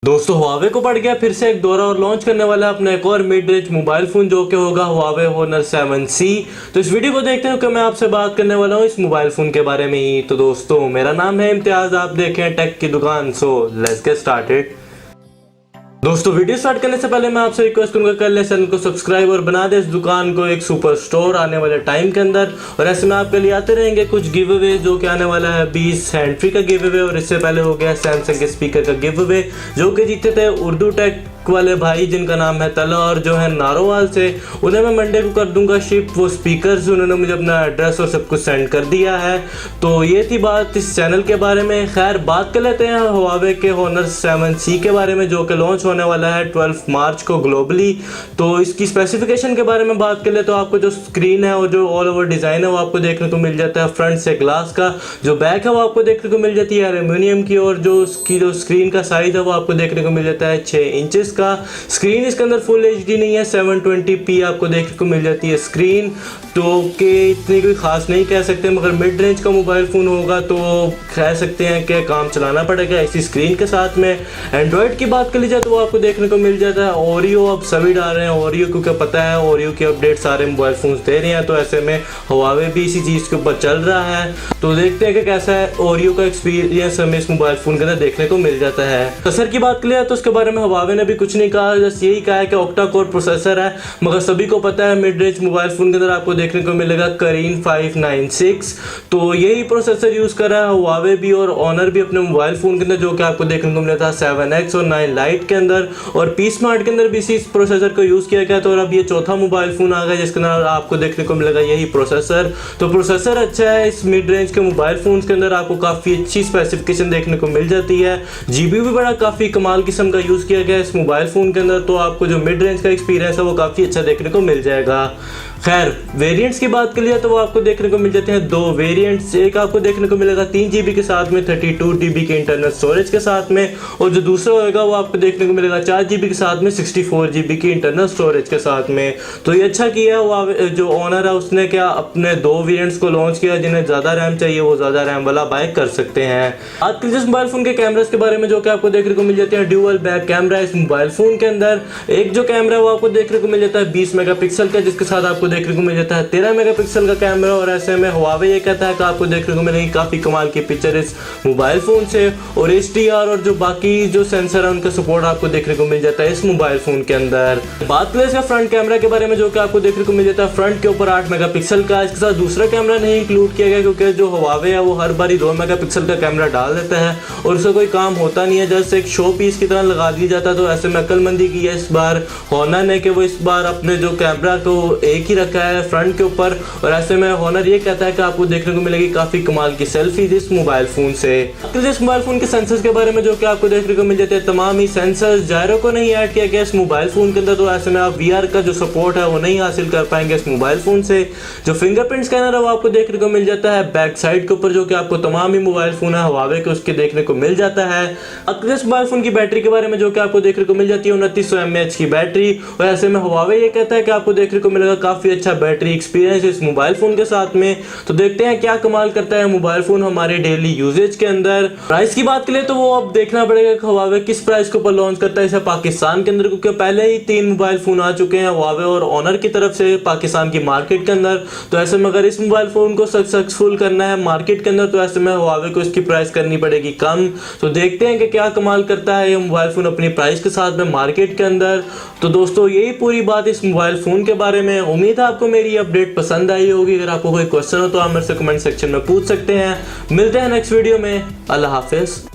दोस्तों हुआवे को पड़ गया फिर से एक दौरा और लॉन्च करने वाला है अपना एक और मिड रेंज मोबाइल फ़ोन जो कि होगा हुआवे होनर 7C। तो इस वीडियो को देखते हैं कि मैं आपसे बात करने वाला हूँ इस मोबाइल फ़ोन के बारे में ही। तो दोस्तों मेरा नाम है इम्तियाज़, आप देखें टेक की दुकान। So let's get started. दोस्तों वीडियो स्टार्ट करने से पहले मैं आपसे रिक्वेस्ट करूंगा कर ले चैनल को सब्सक्राइब और बना दे इस दुकान को एक सुपर स्टोर आने वाले टाइम के अंदर। और ऐसे में आपके लिए आते रहेंगे कुछ गिव अवे जो कि आने वाला है 20 हैंड फ्री का गिव अवे। और इससे पहले हो गया सैमसंग के स्पीकर का गिव अवे जो कि जीते थे उर्दू टेक वाले भाई जिनका नाम है तला और जो है नारोवाल से। उन्हें मैं मंडे को कर दूंगा शिप वो स्पीकर्स। उन्होंने मुझे अपना एड्रेस और सब कुछ सेंड कर दिया है। तो ये थी बात इस चैनल के बारे में। खैर बात कर लेते हैं हुआवे के होनर 7C के बारे में जो कि लॉन्च होने वाला है 12 मार्च को ग्लोबली। तो इसकी स्पेसिफिकेशन के बारे में बात कर ले तो आपको जो स्क्रीन है और जो ऑल ओवर डिज़ाइन है वो आपको देखने को मिल जाता है फ्रंट से ग्लास का। जो बैक है वो आपको देखने को मिल जाती है एल्यूमिनियम की। और जो उसकी जो स्क्रीन का साइज़ है वो आपको देखने को मिल जाता है 6 इंचेस का। स्क्रीन इसके अंदर फुल HD नहीं है, 720p आपको देखने को मिल जाती है स्क्रीन। तो कि इतनी कोई ख़ास नहीं कह सकते, मगर मिड रेंज का मोबाइल फ़ोन होगा तो कह सकते हैं कि काम चलाना पड़ेगा इसी स्क्रीन के साथ में। एंड्रॉयड की बात कर ली जाए तो वो आपको देखने को मिल जाता है ओरियो। अब सभी डाल रहे हैं ओरियो क्योंकि पता है ओरियो की अपडेट सारे मोबाइल फ़ोन्स दे रहे हैं। तो ऐसे में हुआवे भी इसी चीज़ के ऊपर चल रहा है। तो देखते हैं कि कैसा है ओरियो का एक्सपीरियंस हमें इस मोबाइल फ़ोन के अंदर देखने को मिल जाता है। प्रोसेसर की बात कर लिया तो उसके बारे में हुआवे ने भी कुछ नहीं कहा, बस यही कहा है कि ऑक्टा कोर प्रोसेसर है। मगर सभी को पता है मिड रेंज मोबाइल फ़ोन के अंदर आपको देखने को मिलेगा करीन 596। तो यही प्रोसेसर यूज़ कर रहा है हुआवे भी और ऑनर भी अपने मोबाइल फ़ोन के अंदर जो कि आपको देखने को मिला था 7X और 9 लाइट के अंदर। और पी स्मार्ट के अंदर भी इसी प्रोसेसर को यूज़ किया गया था। और अब ये चौथा मोबाइल फ़ोन आ गया जिसके अंदर आपको देखने को मिलेगा यही प्रोसेसर। तो प्रोसेसर अच्छा है इस मिड रेंज के मोबाइल फ़ोन्स के अंदर, आपको काफ़ी अच्छी स्पेसिफिकेशन देखने को मिल जाती है। जीबी भी बड़ा काफ़ी कमाल किस्म का यूज़ किया गया है इस मोबाइल फ़ोन के अंदर। तो आपको जो मिड रेंज का एक्सपीरियंस है वो काफ़ी अच्छा देखने को मिल जाएगा। खैर वेरिएंट्स की बात कर लिया तो वो आपको देखने को मिल जाते हैं दो वेरिएंट्स। एक आपको देखने को मिलेगा 3GB के साथ में 32GB के इंटरनल स्टोरेज के साथ में। और जो दूसरा होगा वो आपको देखने को मिलेगा 4GB के साथ में 64GB की इंटरनल स्टोरेज के साथ में। तो ये अच्छा किया वो जो ओनर है उसने क्या अपने दो वेरिएंट्स को लॉन्च किया। जिन्हें ज़्यादा रैम चाहिए वो ज़्यादा रैम वाला बाय कर सकते हैं। आज के जिस मोबाइल फ़ोन के कैमरास के बारे में जो कि आपको देखने को मिल जाते हैं ड्यूअल बैक कैमरा इस मोबाइल फ़ोन के अंदर। एक जो कैमरा है वो आपको देखने को मिल जाता है 20 मेगापिक्सल का, जिसके साथ आपको देखने को मिल जाता है 13 मेगापिक्सल का कैमरा। और ऐसे में हुआवे ये कहता है कि आपको देखने को मिलेगी काफ़ी कमाल की पिक्चर इस मोबाइल फ़ोन से। और HDR और जो बाकी जो सेंसर है उनका सपोर्ट आपको देखने को मिल जाता है इस मोबाइल फ़ोन के अंदर। बात करें इसका फ्रंट कैमरा के बारे में जो कि आपको देखने को मिल जाता है फ्रंट के ऊपर 8 मेगापिक्सल का। इसके साथ दूसरा कैमरा नहीं इंक्लूड किया गया क्योंकि जो हुआवे है वो हर बार 2 मेगापिक्सल का कैमरा डाल देता है और उसका कोई काम होता नहीं है, जस्ट एक शो पीस की तरह लगा दिया जाता है। तो ऐसे में अक्लमंदी की है इस बार होनर ने कि वो इस बार अपने जो कैमरा को एक ही रखा है फ्रंट के ऊपर। और ऐसे में होनर ये कहता है कि आपको देखने को मिलेगी काफ़ी कमाल की सेल्फीज इस मोबाइल फ़ोन से। इस मोबाइल फ़ोन के सेंसर्स के बारे में जो कि आपको देखने को मिल जाते हैं तमाम ही सेंसर्स। जायरो को नहीं ऐड किया गया इस मोबाइल फ़ोन के अंदर। तो ऐसे में आप VR का जो सपोर्ट है वो नहीं हासिल कर पाएंगे इस मोबाइल फ़ोन से। जो फिंगरप्रिंट स्कैनर है वो आपको देखने को मिल जाता है बैक साइड के ऊपर जो कि आपको तमाम ही मोबाइल फ़ोन है हुआवे के उसके देखने को मिल जाता है। इस मोबाइल फ़ोन की बैटरी के बारे में जो कि आपको देखने को मिल जाती है 2900 mAh की बैटरी। और ऐसे में हुआवे ये कहता है कि आपको देखने को मिलेगा काफ़ी अच्छा बैटरी एक्सपीरियंस इस मोबाइल फ़ोन के साथ में। तो देखते हैं क्या कमाल करता है मोबाइल फ़ोन हमारे डेली यूजेज के अंदर। प्राइस की बात करें तो वो अब देखना पड़ेगा कि हुआवे किस प्राइस के ऊपर लॉन्च करता है इसे पाकिस्तान के अंदर, क्योंकि पहले ही 3 मोबाइल फ़ोन आ चुके हैं हुआवे और ऑनर की तरफ से पाकिस्तान की मार्केट के अंदर। तो ऐसे में अगर इस मोबाइल फ़ोन को सक्सेसफुल करना है मार्केट के अंदर तो ऐसे में हुआवे को इसकी प्राइस करनी पड़ेगी कम। तो देखते हैं कि क्या कमाल करता है ये मोबाइल फ़ोन अपनी प्राइस के साथ में मार्केट के अंदर। तो दोस्तों यही पूरी बात इस मोबाइल फ़ोन के बारे में। उम्मीद है आपको मेरी अपडेट पसंद आई होगी। अगर आपको कोई क्वेश्चन हो तो आप मेरे से कमेंट सेक्शन में पूछ सकते हैं। मिलते हैं नेक्स्ट वीडियो में। अल्लाह हाफिज़।